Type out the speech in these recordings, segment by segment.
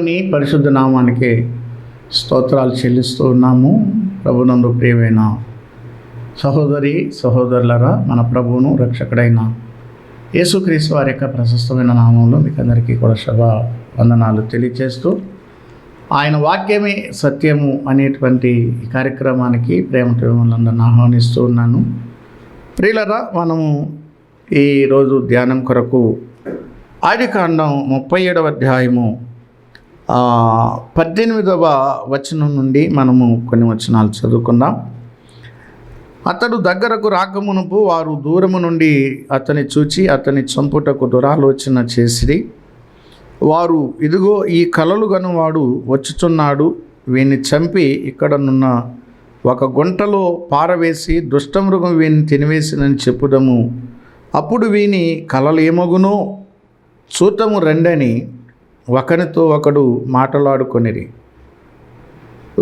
దేవుని పరిశుద్ధ నామానికి స్తోత్రాలు చెల్లిస్తూ ఉన్నాము. ప్రభునందు ప్రియమైన సహోదరి సహోదరులరా, మన ప్రభువును రక్షకుడైన యేసుక్రీస్తు వారి యొక్క ప్రశస్తమైన నామంలో మీకు అందరికీ కూడా శుభ వందనాలు తెలియజేస్తూ, ఆయన వాక్యమే సత్యము అనేటువంటి ఈ కార్యక్రమానికి ప్రేమతో మిమ్మల్ని ఆహ్వానిస్తూ ఉన్నాను. ప్రియులరా, మనము ఈరోజు ధ్యానం కొరకు ఆదికాండం 37వ అధ్యాయము 18వ వచనం నుండి మనము కొన్ని వచనాలు చదువుకుందాం. అతడు దగ్గరకు రాకమునుపు వారు దూరము నుండి అతని చూచి అతని చంపుటకు దురాలోచన చేసిరి. వారు, ఇదిగో ఈ కలలు గనువాడు వచ్చుచున్నాడు, వీని చంపి ఇక్కడనున్న ఒక గుంటలో పారవేసి దుష్టమృగం వీని తినివేసినని చెప్పుదము. అప్పుడు వీని కలలు ఏమగునో చూతము రండని ఒకనితో ఒకడు మాటలాడుకొనిరి.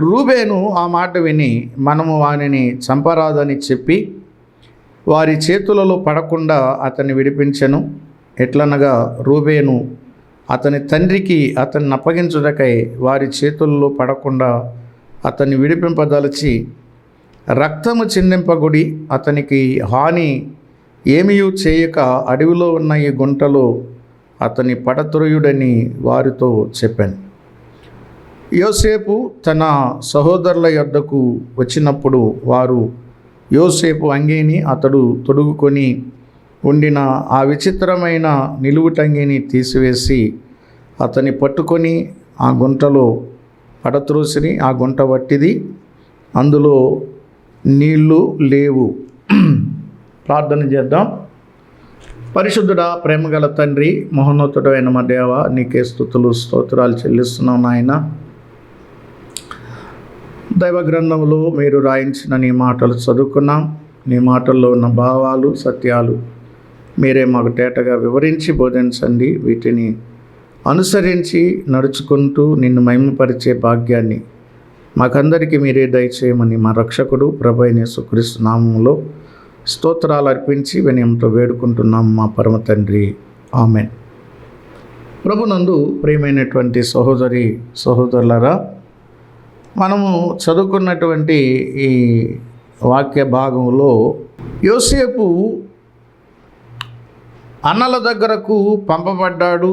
రూబేను ఆ మాట విని, మనము వానిని చంపరాదని చెప్పి వారి చేతులలో పడకుండా అతన్ని విడిపించెను. ఎట్లనగా, రూబేను అతని తండ్రికి అతన్ని అప్పగించుటకై వారి చేతుల్లో పడకుండా అతన్ని విడిపింపదలచి, రక్తము చిందింపగుడి అతనికి హాని ఏమీయూ చేయక అడవిలో ఉన్న ఈ గుంటలో అతని పడత్రొయుడని వారితో చెప్పాను. యోసేపు తన సహోదరుల యొద్దకు వచ్చినప్పుడు వారు యోసేపు అంగీని అతడు తొడుగుకొని ఉండిన ఆ విచిత్రమైన నిలువుటంగిని తీసివేసి అతని పట్టుకొని ఆ గుంటలో పడత్రోసిని. ఆ గుంట వట్టిది, అందులో నీళ్లు లేవు. ప్రార్థన చేద్దాం. పరిశుద్ధుడా, ప్రేమగల తండ్రి, మహోన్నతుడైన మా దేవ, నీకే స్తుతులు స్తోత్రాలు చెల్లిస్తున్నాం నాయన. దైవ గ్రంథంలో మీరు రాయించిన నీ మాటలు చదువుకున్నాం. నీ మాటల్లో ఉన్న భావాలు సత్యాలు మీరే మాకు తేటగా వివరించి బోధించండి. వీటిని అనుసరించి నడుచుకుంటూ నిన్ను మహిమపరిచే భాగ్యాన్ని మాకందరికీ మీరే దయచేయమని మా రక్షకుడు ప్రభు అయిన యేసుక్రీస్తు నామములో స్తోత్రాలు అర్పించి వినయంతో వేడుకుంటున్నాం మా పరమ తండ్రి, ఆమెన్. ప్రభునందు ప్రియమైనటువంటి సహోదరి సహోదరులరా, మనము చదువుకున్నటువంటి ఈ వాక్య భాగంలో యోసేపు అన్నల దగ్గరకు పంపబడ్డాడు,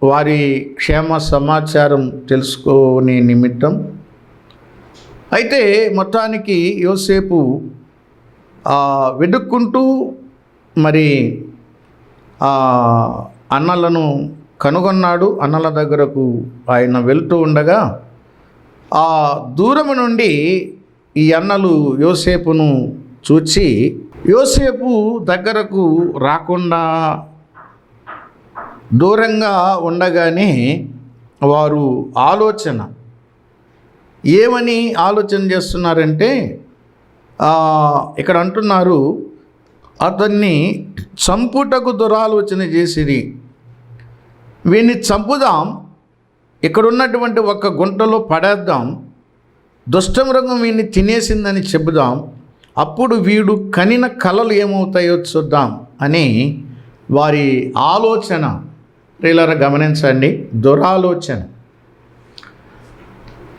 వారి క్షేమ సమాచారం తెలుసుకునే నిమిత్తం. అయితే మొత్తానికి యోసేపు వెతుక్కుంటూ మరి అన్నలను కనుగొన్నాడు. అన్నల దగ్గరకు ఆయన వెళ్తూ ఉండగా ఆ దూరము నుండి ఈ అన్నలు యోసేపును చూచి యోసేపు దగ్గరకు రాకుండా దూరంగా ఉండగానే వారు ఏమని ఆలోచన చేస్తున్నారంటే, ఇక్కడ అంటున్నారు, అతన్ని చంపుటకు దురాలోచన చేసిరి. వీడిని చంపుదాం, ఇక్కడ ఉన్నటువంటి ఒక గుంటలో పడేద్దాం, దుష్టమృగం వీడిని తినేసిందని చెబుదాం, అప్పుడు వీడు కనిన కలలు ఏమవుతాయో చూద్దాం అని వారి ఆలోచన. ప్రియులారా, గమనించండి, దురాలోచన.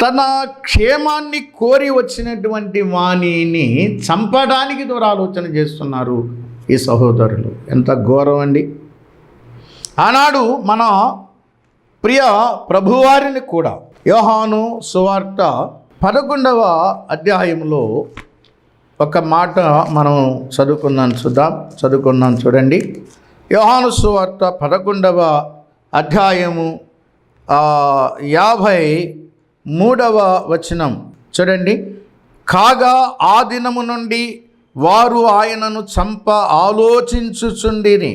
తన క్షేమాన్ని కోరి వచ్చినటువంటి వాణిని చంపడానికి దురాలోచన చేస్తున్నారు ఈ సహోదరులు. ఎంత ఘోరం అండి! ఆనాడు మన ప్రియ ప్రభువారిని కూడా యోహాను సువార్త 11వ అధ్యాయంలో ఒక మాట మనం చదువుకున్నాం చూడండి. యోహాను సువార్త 11వ అధ్యాయము 53వ వచనం చూడండి. కాగా ఆ దినము నుండి వారు ఆయనను చంప ఆలోచించుచుండిరి.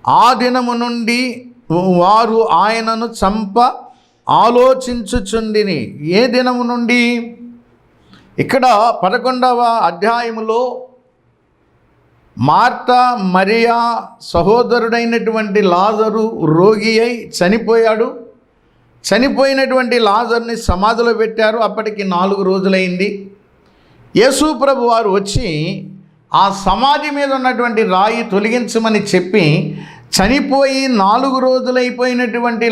ఆ దినము నుండి వారు ఆయనను చంప ఆలోచించుచుండిరి. ఏ దినము నుండి? ఇక్కడ 11వ అధ్యాయములో మార్తా మరియా సహోదరుడైనటువంటి లాజరు రోగి అయి చనిపోయాడు. చనిపోయినటువంటి లాజర్ని సమాధిలో పెట్టారు. అప్పటికి 4 రోజులైంది. యేసు ప్రభు వారు వచ్చి ఆ సమాధి మీద ఉన్నటువంటి రాయి తొలగించమని చెప్పి చనిపోయి 4 రోజులైపోయినటువంటి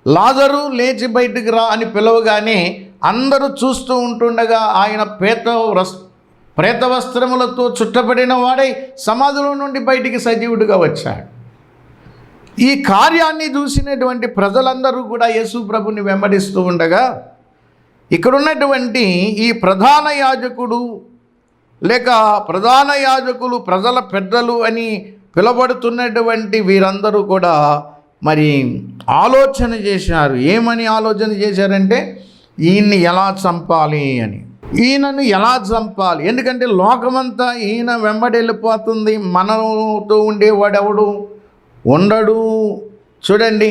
లాజరు లేచి బయటికి రా అని పిలవగానే అందరూ చూస్తూ ఉంటుండగా ఆయన ప్రేత వస్త్రములతో చుట్టబడిన వాడై సమాధిలో నుండి బయటికి సజీవుడిగా వచ్చాడు. ఈ కార్యాన్ని చూసినటువంటి ప్రజలందరూ కూడా యేసు ప్రభుని వెంబడిస్తూ ఉండగా ఇక్కడున్నటువంటి ఈ ప్రధాన యాజకుడు లేక ప్రధాన యాజకులు ప్రజల పెద్దలు అని పిలబడుతున్నటువంటి వీరందరూ కూడా మరి ఆలోచన చేశారు. ఏమని ఆలోచన చేశారంటే ఈయన్ని ఎలా చంపాలి అని. ఈయనను ఎలా చంపాలి, ఎందుకంటే లోకమంతా ఈయన వెంబడి వెళ్ళిపోతుంది, మనతో ఉండేవాడెవడు ఉండడు. చూడండి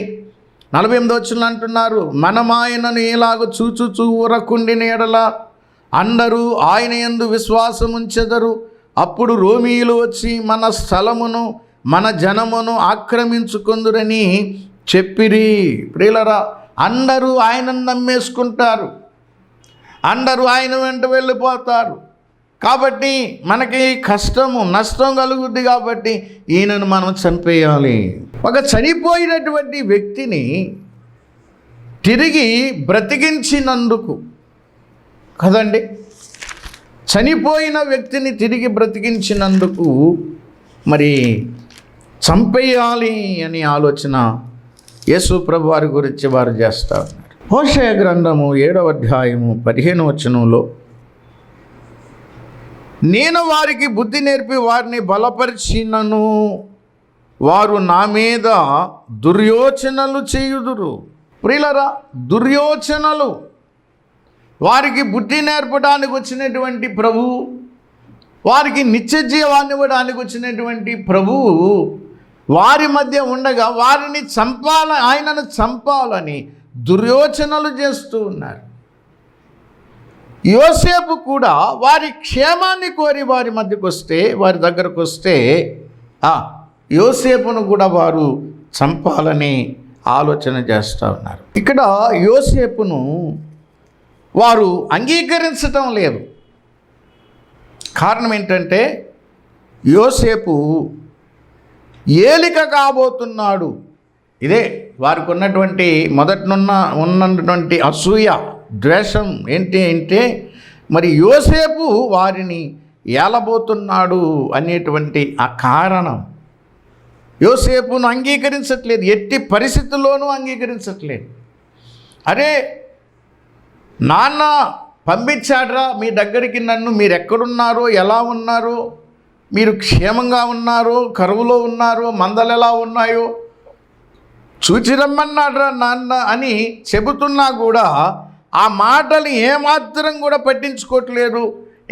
48 వచనం అంటున్నారు, మనం ఆయనను ఎలాగ చూచుచూ ఊరకుండిన ఎడల అందరూ ఆయన యందు విశ్వాసం ఉంచెదరు. అప్పుడు రోమీయులు వచ్చి మన స్థలమును మన జనమును ఆక్రమించుకొందురని చెప్పిరి. ప్రియులరా, అందరూ ఆయనను నమ్మేసుకుంటారు, అందరూ ఆయన వెంట వెళ్ళిపోతారు. కాబట్టి మనకి నష్టం కలుగుద్ది. కాబట్టి ఈయనను మనం చంపేయాలి. ఒక చనిపోయినటువంటి వ్యక్తిని తిరిగి బ్రతికించినందుకు కదండి, చనిపోయిన వ్యక్తిని తిరిగి బ్రతికించినందుకు మరి చంపేయాలి అని ఆలోచన యేసు ప్రభు వారి గురించి వారు చేస్తూ ఉన్నారు. హోషేయ గ్రంథము 7వ అధ్యాయము 15వ వచనంలో, నేను వారికి బుద్ధి నేర్పి వారిని బలపరిచినను వారు నా మీద దుర్యోచనలు చేయుదురు. ప్రియులరా, దుర్యోచనలు, వారికి బుద్ధి నేర్పడానికి వచ్చినటువంటి ప్రభువు, వారికి నిత్య జీవాన్ని ఇవ్వడానికి వచ్చినటువంటి ప్రభువు వారి మధ్య ఉండగా వారిని ఆయనను చంపాలని దుర్యోచనలు చేస్తూ ఉన్నారు. యోసేపు కూడా వారి క్షేమాన్ని కోరి వారి మధ్యకు వస్తే, వారి దగ్గరకు వస్తే యోసేపును కూడా వారు చంపాలని ఆలోచన చేస్తూ ఉన్నారు. ఇక్కడ యోసేపును వారు అంగీకరించటం లేదు. కారణం ఏంటంటే యోసేపు ఏలిక కాబోతున్నాడు. ఇదే వారికి ఉన్నటువంటి ఉన్నటువంటి అసూయ, ద్వేషం ఏంటి అంటే మరి యోసేపు వారిని ఏలబోతున్నాడు అనేటువంటి ఆ కారణం. యోసేపును అంగీకరించట్లేదు, ఎట్టి పరిస్థితుల్లోనూ అంగీకరించట్లేదు. అరే నాన్న పంపించాడ్రా మీ దగ్గరికి నన్ను, మీరు ఎక్కడున్నారో, ఎలా ఉన్నారో, మీరు క్షేమంగా ఉన్నారో, కరువులో ఉన్నారో, మందలు ఎలా ఉన్నాయో చూచి రమ్మన్నాడ్రా నాన్న అని చెబుతున్నా కూడా ఆ మాటలు ఏమాత్రం కూడా పట్టించుకోవట్లేదు.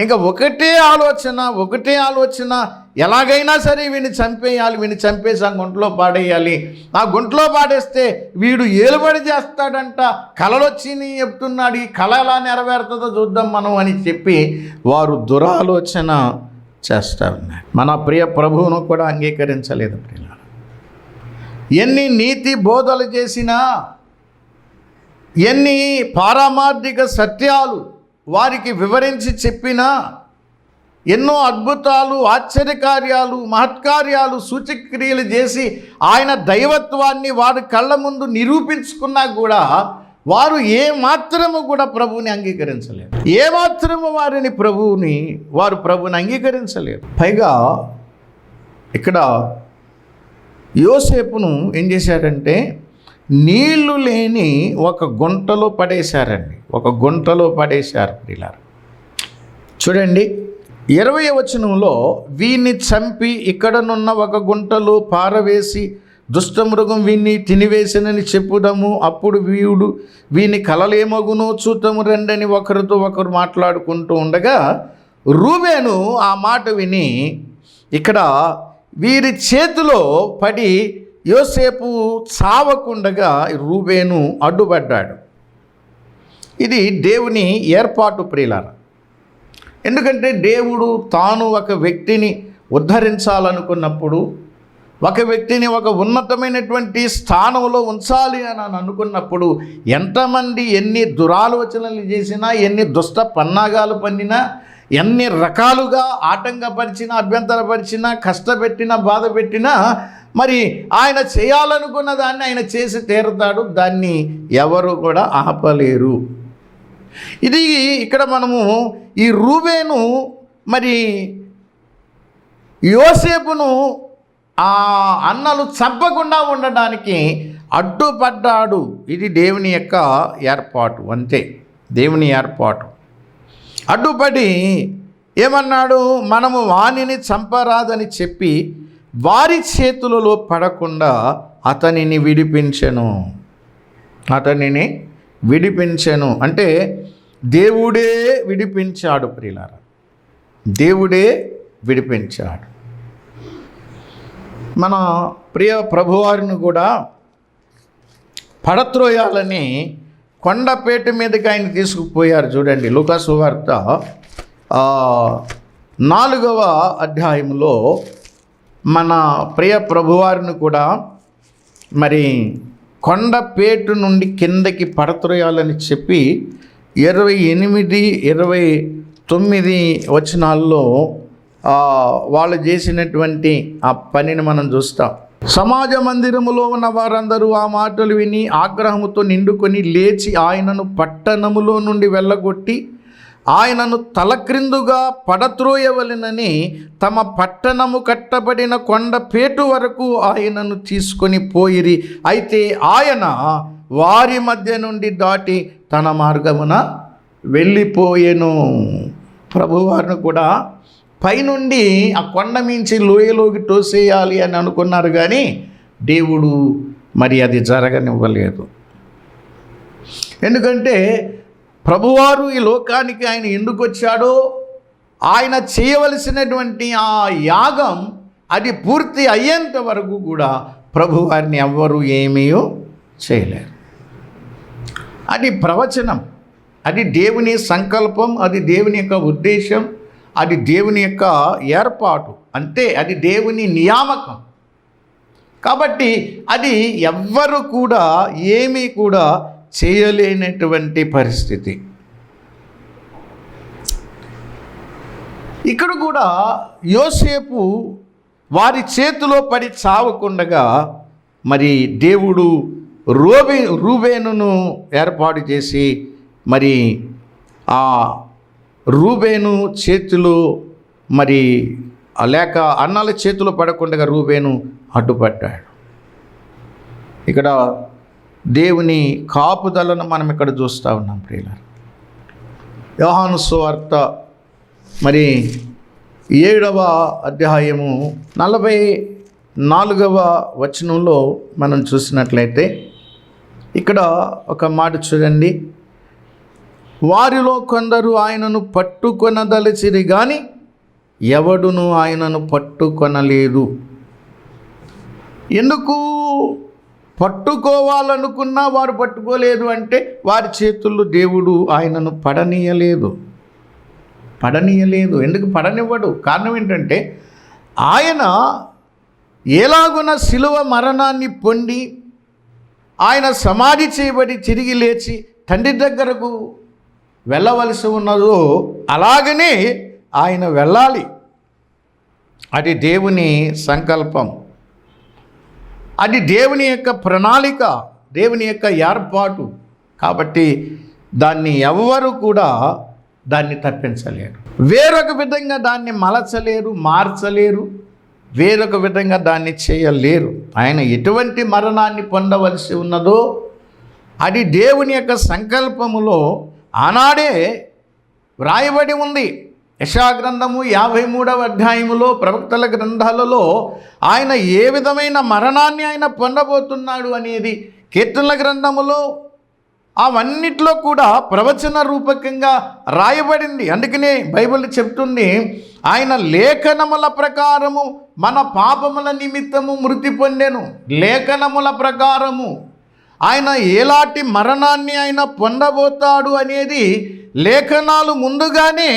ఇంకా ఒకటే ఆలోచన, ఎలాగైనా సరే వీడిని చంపేయాలి, వీడిని చంపేసి ఆ గుంటలో పాడేయాలి. ఆ గుంటలో పాడేస్తే వీడు ఏలుబడి చేస్తాడంట, కలలొచ్చి చెప్తున్నాడు, ఈ కళ ఎలా నెరవేరుతుందో చూద్దాం మనం అని చెప్పి వారు దురాలోచన చేస్తూ ఉన్నారు. మన ప్రియ ప్రభువును కూడా అంగీకరించలేదు. ప్రియులారా, ఎన్ని నీతి బోధలు చేసినా, ఎన్ని పారమార్థిక సత్యాలు వారికి వివరించి చెప్పినా, ఎన్నో అద్భుతాలు, ఆశ్చర్యకార్యాలు, మహత్కార్యాలు, సూచక్రియలు చేసి ఆయన దైవత్వాన్ని వారి కళ్ళ ముందు నిరూపించుకున్నా కూడా వారు ఏమాత్రము కూడా ప్రభువుని అంగీకరించలేదు. ఏమాత్రము వారు ప్రభువుని అంగీకరించలేదు. పైగా ఇక్కడ యోసేపును ఏం చేశారంటే నీళ్లు లేని ఒక గుంటలో పడేశారండి. ప్రియులారా, చూడండి 20వ వచనంలో, వీణ్ణి చంపి ఇక్కడనున్న ఒక గుంటలో పారవేసి దుష్టమృగం వీణ్ణి తినివేసినని చెప్పుదాము. అప్పుడు వీని కలలేమగునో చూతము రండని ఒకరితో ఒకరు మాట్లాడుకుంటూ ఉండగా రూబేను ఆ మాట విని ఇక్కడ వీరి చేతిలో పడి యోసేపు చావకుండగా రూబేను అడ్డుపడ్డాడు. ఇది దేవుని ఏర్పాటు ప్రియులారా. ఎందుకంటే దేవుడు తాను ఒక వ్యక్తిని ఉద్ధరించాలనుకున్నప్పుడు, ఒక వ్యక్తిని ఒక ఉన్నతమైనటువంటి స్థానంలో ఉంచాలి అని అనుకున్నప్పుడు ఎంతమంది ఎన్ని దురాలోచనలు చేసినా, ఎన్ని దుష్ట పన్నాగాలు పన్నినా, ఎన్ని రకాలుగా ఆటంకపరిచినా, అభ్యంతరపరిచినా, కష్టపెట్టినా, బాధ పెట్టినా మరి ఆయన చేయాలనుకున్న దాన్ని ఆయన చేసి తీరుతాడు. దాన్ని ఎవరు కూడా ఆపలేరు. ఇది ఇక్కడ మనము ఈ రూబేను మరి యోసేపును ఆ అన్నలు చంపకుండా ఉండడానికి అడ్డుపడ్డాడు. ఇది దేవుని యొక్క ఏర్పాటు, అంతే, దేవుని ఏర్పాటు. అడ్డుపడి ఏమన్నాడు, మనము వానిని చంపరాదని చెప్పి వారి చేతులలో పడకుండా అతనిని విడిపించెను. అంటే దేవుడే విడిపించాడు ప్రియులారా, దేవుడే విడిపించాడు. మన ప్రియ ప్రభువారిని కూడా పడత్రోయాలని కొండపేట మీదకి ఆయన తీసుకుపోయారు. చూడండి, లూకా సువార్త 4వ అధ్యాయంలో మన ప్రియ ప్రభువారిని కూడా మరి కొండపేటు నుండి కిందకి పడత్రోయాలని చెప్పి 28, 29 వచనాల్లో వాళ్ళు చేసినటువంటి ఆ పనిని మనం చూస్తాం. సమాజ మందిరములో ఉన్న వారందరూ ఆ మాటలు విని ఆగ్రహముతో నిండుకొని లేచి ఆయనను పట్టణములో నుండి వెళ్ళగొట్టి ఆయనను తలక్రిందుగా పడత్రోయవలెనని తమ పట్టణము కట్టబడిన కొండపేటు వరకు ఆయనను తీసుకొని పోయిరి. అయితే ఆయన వారి మధ్య నుండి దాటి తన మార్గమున వెళ్ళిపోయెను. ప్రభువారిని కూడా పైనుండి ఆ కొండ మించి లోయలోకి తోసేయాలి అని అనుకున్నారు, కానీ దేవుడు మరి అది జరగనివ్వలేదు. ఎందుకంటే ప్రభువారు ఈ లోకానికి ఆయన ఎందుకు వచ్చాడో, ఆయన చేయవలసినటువంటి ఆ యాగం అది పూర్తి అయ్యేంత వరకు కూడా ప్రభువారిని ఎవ్వరూ ఏమీ చేయలేరు. అది ప్రవచనం, అది దేవుని సంకల్పం, అది దేవుని యొక్క ఉద్దేశం, అది దేవుని యొక్క ఏర్పాటు, అంతే, అది దేవుని నియామకం. కాబట్టి అది ఎవ్వరు కూడా ఏమీ కూడా చేయలేనటువంటి పరిస్థితి. ఇక్కడ కూడా యోసేపు వారి చేతిలో పడి చావకుండగా మరి దేవుడు రూబేనును ఏర్పాటు చేసి మరి ఆ రూబేను చేతిలో మరి లేక అన్నల చేతిలో పడకుండా రూబేను అడ్డుపడ్డాడు. ఇక్కడ దేవుని కాపుదలను మనం ఇక్కడ చూస్తూ ఉన్నాం ప్రియులారా. యోహాను సువార్త మరి 7వ అధ్యాయము 44వ వచనంలో మనం చూసినట్లయితే ఇక్కడ ఒక మాట చూడండి. వారిలో కొందరు ఆయనను పట్టుకొనదలిచిరి గాని ఎవడును ఆయనను పట్టుకొనలేదు. ఎందుకు పట్టుకోవాలనుకున్నా వారు పట్టుకోలేదు అంటే వారి చేతుల్లో దేవుడు ఆయనను పడనీయలేదు. ఎందుకు పడనివ్వడు? కారణం ఏంటంటే ఆయన ఎలాగున శిలువ మరణాన్ని పొంది ఆయన సమాధి చేయబడి తిరిగి లేచి తండ్రి దగ్గరకు వెళ్ళవలసి ఉన్నదో అలాగనే ఆయన వెళ్ళాలి. అది దేవుని సంకల్పం, అది దేవుని యొక్క ప్రణాళిక, దేవుని యొక్క ఏర్పాటు. కాబట్టి దాన్ని ఎవ్వరు కూడా దాన్ని తప్పించలేరు, వేరొక విధంగా దాన్ని మలచలేరు, మార్చలేరు, వేరొక విధంగా దాన్ని చేయలేరు. ఆయన ఎటువంటి మరణాన్ని పొందవలసి ఉన్నదో అది దేవుని యొక్క సంకల్పములో ఆనాడే వ్రాయబడి ఉంది. యెషయా గ్రంథము 53వ అధ్యాయములో, ప్రవక్తల గ్రంథాలలో ఆయన ఏ విధమైన మరణాన్ని ఆయన పొందబోతున్నాడు అనేది కీర్తనల గ్రంథములో అవన్నిట్లో కూడా ప్రవచన రూపకంగా రాయబడింది. అందుకనే బైబిల్ చెప్తుంది, ఆయన లేఖనముల ప్రకారము మన పాపముల నిమిత్తము మృతి పొందెను. లేఖనముల ప్రకారము ఆయన ఎలాంటి మరణాన్ని ఆయన పొందబోతాడు అనేది లేఖనాలు ముందుగానే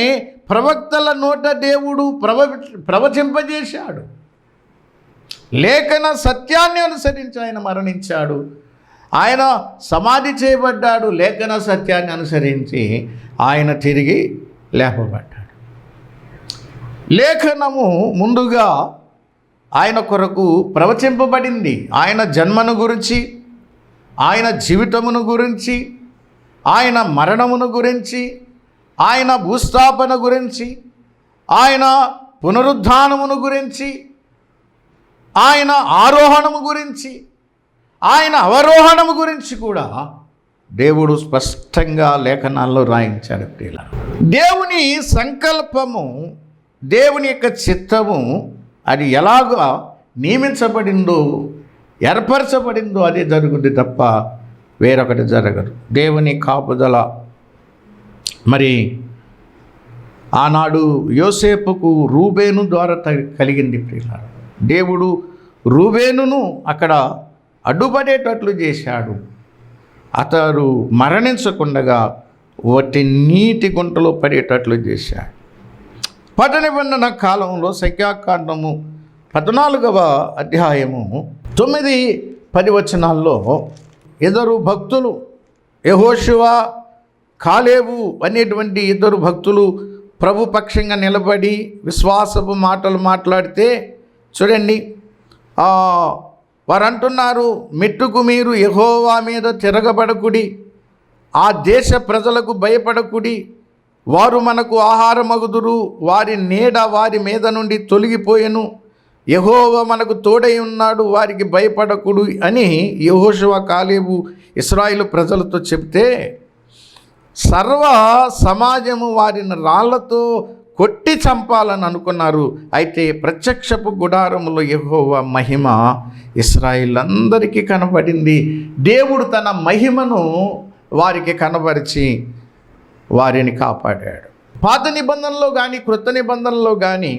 ప్రవక్తల నోట దేవుడు ప్రవచింపజేశాడు. లేఖన సత్యాన్ని అనుసరించి ఆయన మరణించాడు, ఆయన సమాధి చేయబడ్డాడు. లేఖన సత్యాన్ని అనుసరించి ఆయన తిరిగి లేపబడ్డాడు. లేఖనము ముందుగా ఆయన కొరకు ప్రవచింపబడింది. ఆయన జన్మను గురించి, ఆయన జీవితమును గురించి, ఆయన మరణమును గురించి, ఆయన భూస్థాపన గురించి, ఆయన పునరుద్ధానమును గురించి, ఆయన ఆరోహణము గురించి, ఆయన అవరోహణము గురించి కూడా దేవుడు స్పష్టంగా లేఖనాల్లో రాయించాడు. ప్రియులారా, దేవుని సంకల్పము, దేవుని యొక్క చిత్తము అది ఎలాగా నియమించబడిందో, ఏర్పరచబడిందో అదే జరుగుద్ది తప్ప వేరొకటి జరగదు. దేవుని కాపుదల మరి ఆనాడు యోసేపుకు రూబేను ద్వారా కలిగింది. ప్రియులారా, దేవుడు రూబేనును అక్కడ అడ్డుపడేటట్లు చేశాడు. అతడు మరణించకుండగా వాటి నీటి గుంటలో పడేటట్లు చేశాడు. పాత నిబంధన కాలంలో సంఖ్యాకాండము 14వ అధ్యాయము 9-10 వచనాల్లో ఇద్దరు భక్తులు, యెహోషువ, కాలేబు అనేటువంటి ఇద్దరు భక్తులు ప్రభు పక్షంగా నిలబడి విశ్వాసపు మాటలు మాట్లాడితే చూడండి, వారు అంటున్నారు, మెట్టుకు మీరు యెహోవా మీద తిరగబడకుడి, ఆ దేశ ప్రజలకు భయపడకుడి, వారు మనకు ఆహారమగుదురు, వారి నీడ వారి మీద నుండి తొలగిపోయెను, యెహోవా మనకు తోడై ఉన్నాడు, వారికి భయపడకుడు అని యెహోషువ, కాలేబు ఇశ్రాయేలు ప్రజలతో చెప్తే సర్వ సమాజము వారిని రాళ్లతో కొట్టి చంపాలని అనుకున్నారు. అయితే ప్రత్యక్షపు గుడారములో యెహోవా మహిమ ఇశ్రాయేలందరికీ కనబడింది. దేవుడు తన మహిమను వారికి కనబరిచి వారిని కాపాడాడు. పాత నిబంధనలో కానీ క్రొత్త నిబంధనలో కానీ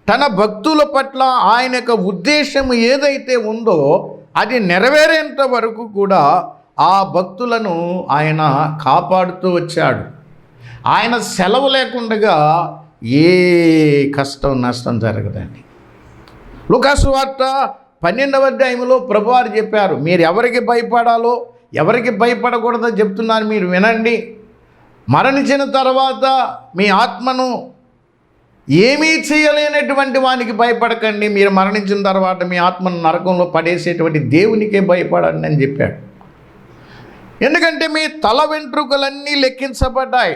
తన భక్తుల పట్ల ఆయన యొక్క ఉద్దేశం ఏదైతే ఉందో అది నెరవేరేంత వరకు కూడా ఆ భక్తులను ఆయన కాపాడుతూ వచ్చాడు. ఆయన సెలవు లేకుండా ఏ కష్టం నష్టం జరగదండి. లూకాసు వార్త 12వ అధ్యాయంలో ప్రభువారు చెప్పారు, మీరు ఎవరికి భయపడాలో ఎవరికి భయపడకూడదో చెప్తున్నాను, మీరు వినండి. మరణించిన తర్వాత మీ ఆత్మను ఏమీ చేయలేనటువంటి వానికి భయపడకండి, మీరు మరణించిన తర్వాత మీ ఆత్మను నరకంలో పడేసేటువంటి దేవునికే భయపడండి అని చెప్పాడు. ఎందుకంటే మీ తల వెంట్రుకలన్నీ లెక్కించబడ్డాయి.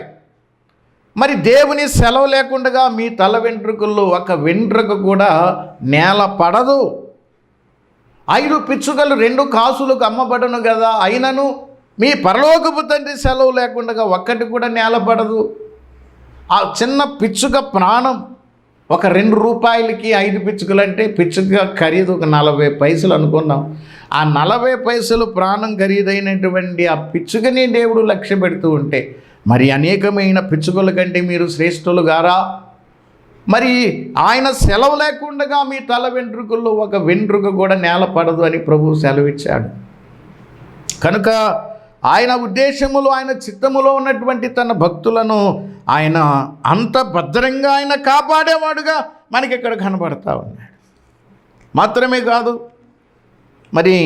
మరి దేవుని సెలవు లేకుండా మీ తల వెంట్రుకల్లో ఒక వెంట్రుక కూడా నేల పడదు. 5 పిచ్చుకలు 2 కాసులకు అమ్మబడను కదా, అయినను మీ పరలోకపు తండ్రి సెలవు లేకుండా ఒక్కటి కూడా నేల పడదు. ఆ చిన్న పిచ్చుక ప్రాణం ఒక 2 రూపాయలకి 5 పిచ్చుకలు అంటే పిచ్చుక ఖరీదు ఒక 40 పైసలు అనుకున్నాం. ఆ 40 పైసలు ప్రాణం ఖరీదైనటువంటి ఆ పిచ్చుకని దేవుడు లక్ష్య పెడుతూ ఉంటే మరి అనేకమైన పిచ్చుకల కంటే మీరు శ్రేష్ఠులు గారా? మరి ఆయన సెలవు లేకుండా మీ తల వెంట్రుకల్లో ఒక వెంట్రుక కూడా నేల పడదు అని ప్రభువు సెలవిచ్చాడు. కనుక ఆయన ఉద్దేశములో, ఆయన చిత్తములో ఉన్నటువంటి తన భక్తులను ఆయన అంత భద్రంగా ఆయన కాపాడేవాడుగా మనకి ఇక్కడ కనబడతా ఉన్నాడు. మాత్రమే కాదు, మరి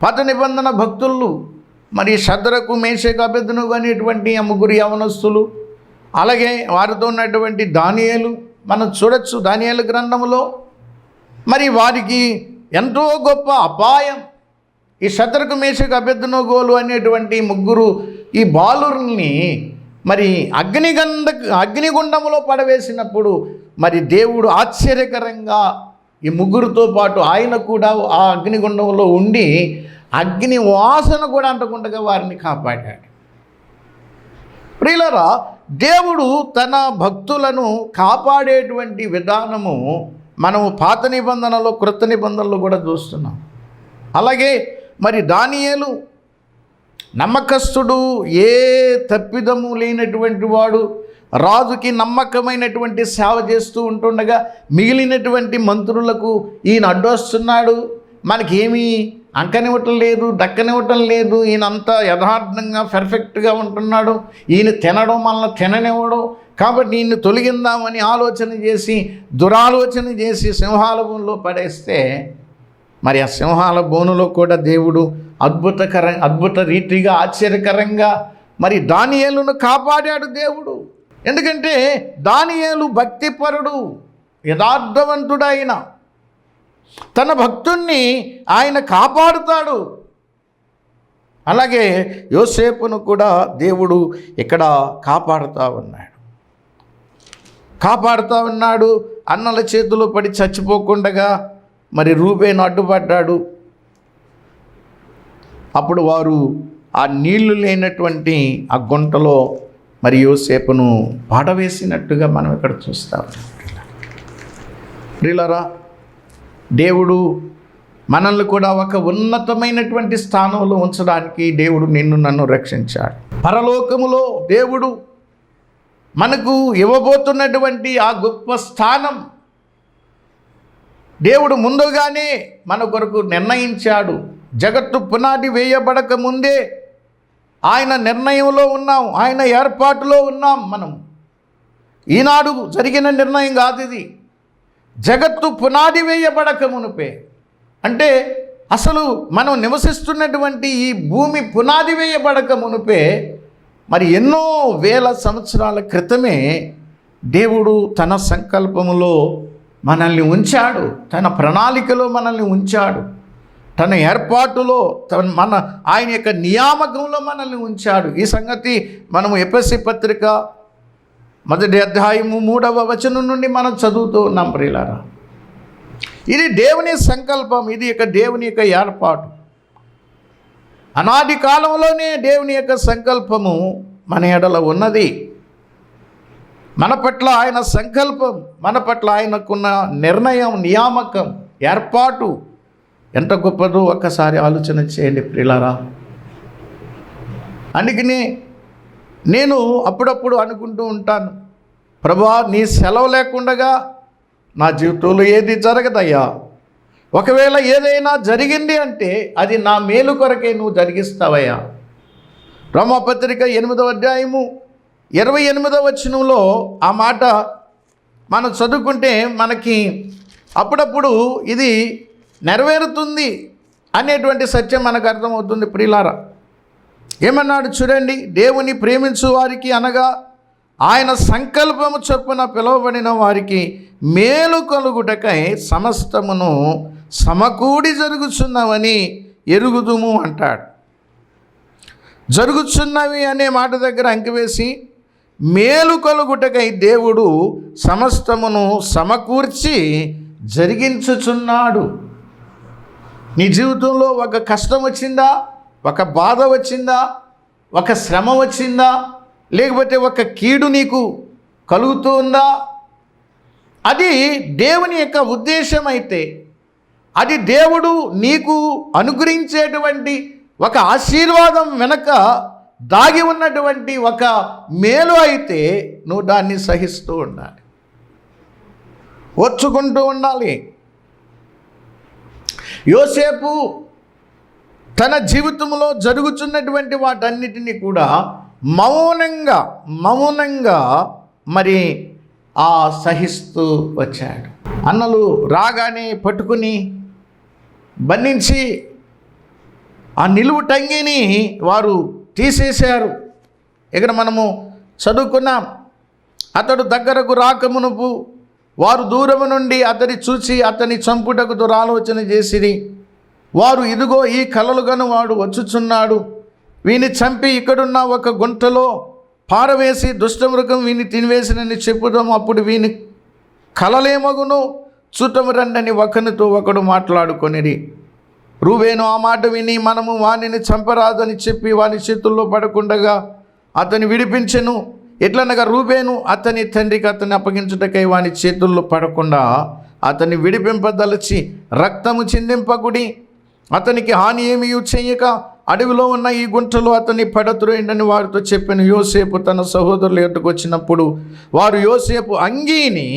పాత నిబంధన భక్తులు మరి షద్రకు, మేషకు, అబేద్నెగో అనేటువంటి ఆ 3 యవనస్తులు, అలాగే వారితో ఉన్నటువంటి దానియేలు మనం చూడొచ్చు దానియేలు గ్రంథములో. మరి వారికి ఎంతో గొప్ప అపాయం, ఈ షద్రకు, మేషకు, అబేద్నెగోలు అనేటువంటి 3 ఈ బాలుర్ని మరి అగ్నిగుండములో పడవేసినప్పుడు మరి దేవుడు ఆశ్చర్యకరంగా ఈ 3తో పాటు ఆయన కూడా ఆ అగ్నిగుండంలో ఉండి అగ్ని వాసన కూడా అంటకుండా వారిని కాపాడాడు. ప్రియులారా, దేవుడు తన భక్తులను కాపాడేటువంటి విధానము మనము పాత నిబంధనలో క్రొత్త నిబంధనలో కూడా చూస్తున్నాం. అలాగే మరి దానియేలు నమ్మకస్తుడు, ఏ తప్పిదము లేనటువంటి వాడు, రాజుకి నమ్మకమైనటువంటి సేవ చేస్తూ ఉంటుండగా మిగిలినటువంటి మంత్రులకు ఈయన అడ్డొస్తున్నాడు, మనకేమీ అంకనివ్వటం లేదు, దక్కనివ్వటం లేదు, ఈయనంతా యథార్థంగా పర్ఫెక్ట్గా ఉంటున్నాడు, ఈయన తినడం మనల్ని తిననివ్వడం, కాబట్టి ఈయన్ని తొలగిందామని ఆలోచన చేసి దురాలోచన చేసి సింహాల బోనులో పడేస్తే మరి ఆ సింహాల బోనులో కూడా దేవుడు అద్భుత రీతిగా ఆశ్చర్యకరంగా మరి దానియేలును కాపాడాడు దేవుడు. ఎందుకంటే దానియేలు భక్తిపరుడు, యథార్థవంతుడైన తన భక్తుణ్ణి ఆయన కాపాడుతాడు. అలాగే యోసేపును కూడా దేవుడు ఇక్కడ కాపాడుతూ ఉన్నాడు. అన్నల చేతిలో పడి చచ్చిపోకుండగా మరి రూబేను అడ్డుపడ్డాడు. అప్పుడు వారు ఆ నీళ్లు లేనటువంటి ఆ గుంటలో మరి యోసేపును పాడవేసినట్టుగా మనం ఇక్కడ చూస్తాం. ప్రియులారా, దేవుడు మనల్ని కూడా ఒక ఉన్నతమైనటువంటి స్థానంలో ఉంచడానికి దేవుడు నిన్ను నన్ను రక్షించాడు. పరలోకములో దేవుడు మనకు ఇవ్వబోతున్నటువంటి ఆ గొప్ప స్థానం దేవుడు ముందుగానే మన కొరకు నిర్ణయించాడు. జగత్తు పునాది వేయబడక ముందే ఆయన నిర్ణయంలో ఉన్నాం, ఆయన ఏర్పాటులో ఉన్నాం. మనం ఈనాడు జరిగిన నిర్ణయం కాదు ఇది. జగత్తు పునాది వేయబడక మునుపే, అంటే అసలు మనం నివసిస్తున్నటువంటి ఈ భూమి పునాది వేయబడక మునుపే, మరి ఎన్నో వేల సంవత్సరాల క్రితమే దేవుడు తన సంకల్పములో మనల్ని ఉంచాడు, తన ప్రణాళికలో మనల్ని ఉంచాడు, తన ఏర్పాటులో ఆయన యొక్క నియామకంలో మనల్ని ఉంచాడు. ఈ సంగతి మనము ఎఫెసీ పత్రిక 1వ అధ్యాయము 3వ వచనం నుండి మనం చదువుతూ ఉన్నాం. ప్రియులారా, ఇది దేవుని సంకల్పం, ఇది యొక్క దేవుని యొక్క ఏర్పాటు. అనాది కాలంలోనే దేవుని యొక్క సంకల్పము మన ఎడల ఉన్నది. మన పట్ల ఆయన సంకల్పం, మన పట్ల ఆయనకున్న నిర్ణయం, నియామకం, ఏర్పాటు ఎంత గొప్పదో ఒక్కసారి ఆలోచన చేయండి ప్రియులారా. అందుకని నేను అప్పుడప్పుడు అనుకుంటూ ఉంటాను, ప్రభా నీ సెలవు లేకుండగా నా జీవితంలో ఏది జరగదయ్యా. ఒకవేళ ఏదైనా జరిగింది అంటే అది నా మేలు కొరకే నువ్వు జరిగిస్తావయ్యా. రోమాపత్రిక 8వ అధ్యాయము 28వ వచనంలో ఆ మాట మనం చదువుకుంటే మనకి అప్పుడప్పుడు ఇది నెరవేరుతుంది అనేటువంటి సత్యం మనకు అర్థమవుతుంది. ప్రియులారా, ఏమన్నాడు చూడండి, దేవుని ప్రేమించు వారికి అనగా ఆయన సంకల్పము చొప్పున పిలువబడిన వారికి మేలు కలుగుటకై సమస్తమును సమకూడి జరుగుచున్నవని ఎరుగుదుము అంటాడు. జరుగుచున్నవి అనే మాట దగ్గర అంకివేసి మేలు కలుగుటకై దేవుడు సమస్తమును సమకూర్చి జరిగించుచున్నాడు. నీ జీవితంలో ఒక కష్టం వచ్చిందా, ఒక బాధ వచ్చిందా, ఒక శ్రమ వచ్చిందా, లేకపోతే ఒక కీడు నీకు కలుగుతూ ఉందా, అది దేవుని యొక్క ఉద్దేశం అయితే, అది దేవుడు నీకు అనుగ్రహించేటువంటి ఒక ఆశీర్వాదం వెనక దాగి ఉన్నటువంటి ఒక మేలు అయితే నువ్వు దాన్ని సహిస్తూ ఉండాలి, ఓర్చుకుంటూ ఉండాలి. యోసేపు తన జీవితంలో జరుగుతున్నటువంటి వాటన్నిటినీ కూడా మౌనంగా మరి సహిస్తూ వచ్చాడు. అన్నలు రాగానే పట్టుకుని బంధించి ఆ నిలువు టంగిని వారు తీసేశారు. ఇక్కడ మనము చదువుకున్నాం, అతడు దగ్గరకు రాకమునుపు వారు దూరము నుండి అతని చూసి అతని చంపుటకు దురాలోచన చేసిరి. వారు ఇదిగో ఈ కలలుగను వాడు వచ్చుచున్నాడు, వీని చంపి ఇక్కడున్న ఒక గుంటలో పారవేసి దుష్టమృగం వీని తినివేసినని చెప్పుదాం, అప్పుడు వీని కలలేమగును చూటము రండని ఒకరితో ఒకడు మాట్లాడుకొనిరి. రూబేను ఆ మాట విని మనము వానిని చంపరాదని చెప్పి వాని చేతుల్లో పడకుండగా అతని విడిపించెను. ఎట్లనగా రూబేను అతని తండ్రికి అతన్ని అప్పగించుటకై వాని చేతుల్లో పడకుండా అతన్ని విడిపింపదలచి రక్తము చిందింపకుడి, అతనికి హాని ఏమీ చేయక అడవిలో ఉన్న ఈ గుంటలో అతన్ని పడత్రోయండని వారితో చెప్పిన. యోసేపు తన సహోదరుల యొద్దకు వచ్చినప్పుడు వారు యోసేపు అంగీని,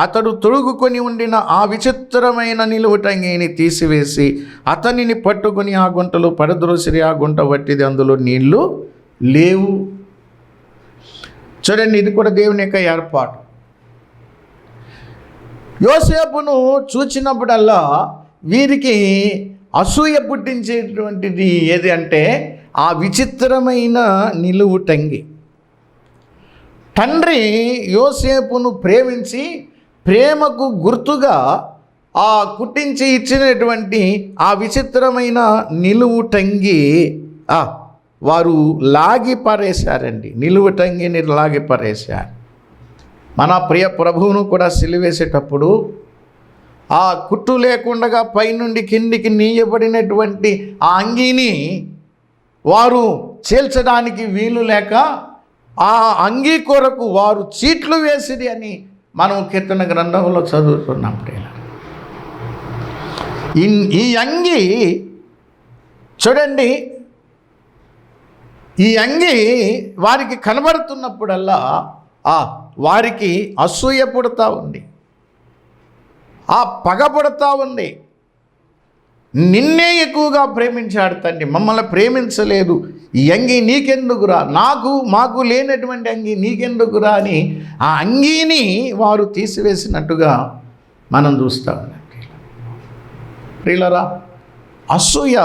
అతడు తొడుగుకొని ఉండిన ఆ విచిత్రమైన నిలువుటంగిని తీసివేసి అతనిని పట్టుకొని ఆ గుంటలో పడద్రోసిరి. ఆ గుంట వట్టిది, అందులో నీళ్లు లేవు. చూడండి, ఇది కూడా దేవుని యొక్క ఏర్పాటు. యోసేపును చూచినప్పుడల్లా వీరికి అసూయ పుట్టించేటువంటిది ఏది అంటే ఆ విచిత్రమైన నిలువుటంగి. తండ్రి యోసేపును ప్రేమించి ప్రేమకు గుర్తుగా ఆ కుట్టించి ఇచ్చినటువంటి ఆ విచిత్రమైన నిలువుటంగి వారు లాగి పారేశారండి. నిలువుటంగిని లాగి పారేశారు. మన ప్రియ ప్రభువును కూడా సిలువేసేటప్పుడు ఆ కుట్టు లేకుండా పైనుండి కిందికి నీయబడినటువంటి ఆ అంగీని వారు చేల్చడానికి వీలు లేక ఆ అంగీ కొరకు వారు చీట్లు వేసిది అని మనం కీర్తన గ్రంథంలో చదువుతున్నాం. ఈ అంగీ చూడండి, ఈ అంగీ వారికి కనబడుతున్నప్పుడల్లా వారికి అసూయ పుడతా ఉంది, ఆ పగ పుడతా ఉంది. నిన్నే ఎక్కువగా ప్రేమించాడు తండ్రి, మమ్మల్ని ప్రేమించలేదు. ఈ అంగీ నీకెందుకురా, మాకు లేనటువంటి అంగీ నీకెందుకురా అని ఆ అంగీని వారు తీసివేసినట్టుగా మనం చూస్తూ ఉన్నాం. ప్రియులారా, అసూయ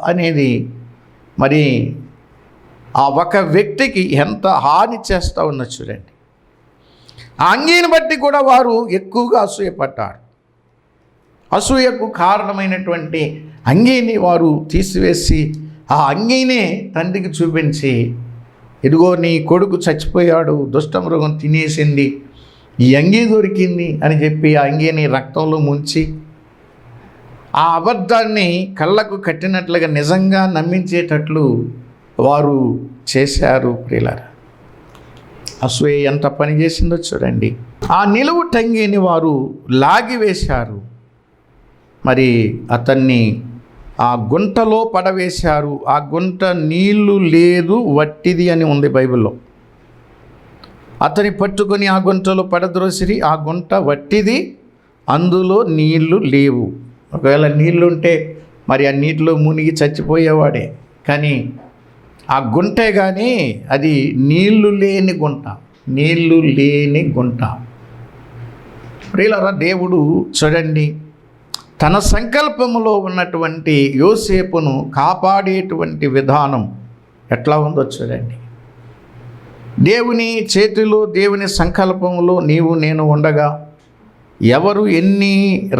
అనేది మరి ఆ ఒక వ్యక్తికి ఎంత హాని చేస్తూ ఉన్నో చూడండి. ఆ అంగీని బట్టి కూడా వారు ఎక్కువగా అసూయపడ్డారు. అసూయకు కారణమైనటువంటి అంగీని వారు తీసివేసి ఆ అంగీనే తండ్రికి చూపించి, ఇదిగో నీ కొడుకు చచ్చిపోయాడు, దుష్టమృగం తినేసింది, ఈ అంగీ దొరికింది అని చెప్పి ఆ అంగీని రక్తంలో ముంచి ఆ అబద్ధాన్ని కళ్ళకు కట్టినట్లుగా నిజంగా నమ్మించేటట్లు వారు చేశారు. ప్రియులారా, అసూయ ఎంత పని చేసిందో చూడండి. ఆ నిలువు టంగిని వారు లాగివేశారు. మరి అతన్ని ఆ గుంటలో పడవేశారు. ఆ గుంట నీళ్లు లేదు, వట్టిది అని ఉంది బైబిల్లో. అతని పట్టుకొని ఆ గుంటలో పడద్రోసిరి. ఆ గుంట వట్టిది, అందులో నీళ్లు లేవు. ఒకవేళ నీళ్లుంటే మరి ఆ నీటిలో మునిగి చచ్చిపోయేవాడే. కానీ ఆ గుంటే కానీ అది నీళ్లు లేని గుంట, నీళ్లు లేని గుంట. ప్రియులారా, దేవుడు చూడండి, తన సంకల్పములో ఉన్నటువంటి యోసేపును కాపాడేటువంటి విధానం ఎట్లా ఉందో చూడండి. దేవుని చేతిలో, దేవుని సంకల్పంలో నీవు నేను ఉండగా ఎవరు ఎన్ని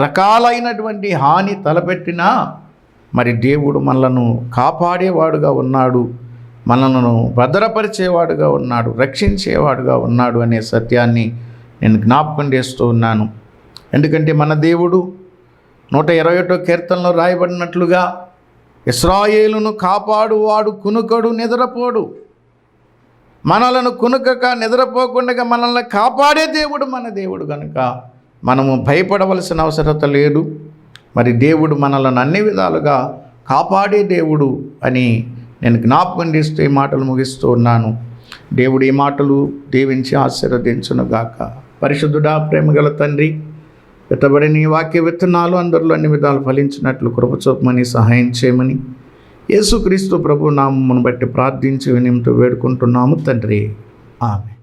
రకాలైనటువంటి హాని తలపెట్టినా మరి దేవుడు మనలను కాపాడేవాడుగా ఉన్నాడు, మనలను భద్రపరిచేవాడుగా ఉన్నాడు, రక్షించేవాడుగా ఉన్నాడు అనే సత్యాన్ని నేను జ్ఞాపకం చేస్తూ ఉన్నాను. ఎందుకంటే మన దేవుడు 121వ కీర్తనలో రాయబడినట్లుగా ఇశ్రాయేలును కాపాడువాడు కునుకడు నిద్రపోడు. మనలను కునుకక నిద్రపోకుండా మనల్ని కాపాడే దేవుడు మన దేవుడు కనుక మనము భయపడవలసిన అవసరత లేదు. మరి దేవుడు మనలను అన్ని విధాలుగా కాపాడే దేవుడు అని నేను జ్ఞాపకం చేస్తూ ఈ మాటలు ముగిస్తూ ఉన్నాను. దేవుడు ఈ మాటలు దీవించి ఆశీర్వదించునుగాక. పరిశుద్ధుడా, ప్రేమగల తండ్రి, విత్తబడిన ఈ వాక్య విత్తనాలు అందరిలో అన్ని విధాలు ఫలించినట్లు కృపచూపమని సహాయం చేయమని యేసుక్రీస్తు ప్రభు నామమును బట్టి ప్రార్థించి వినిమితో వేడుకుంటున్నాము తండ్రి. ఆమేన్.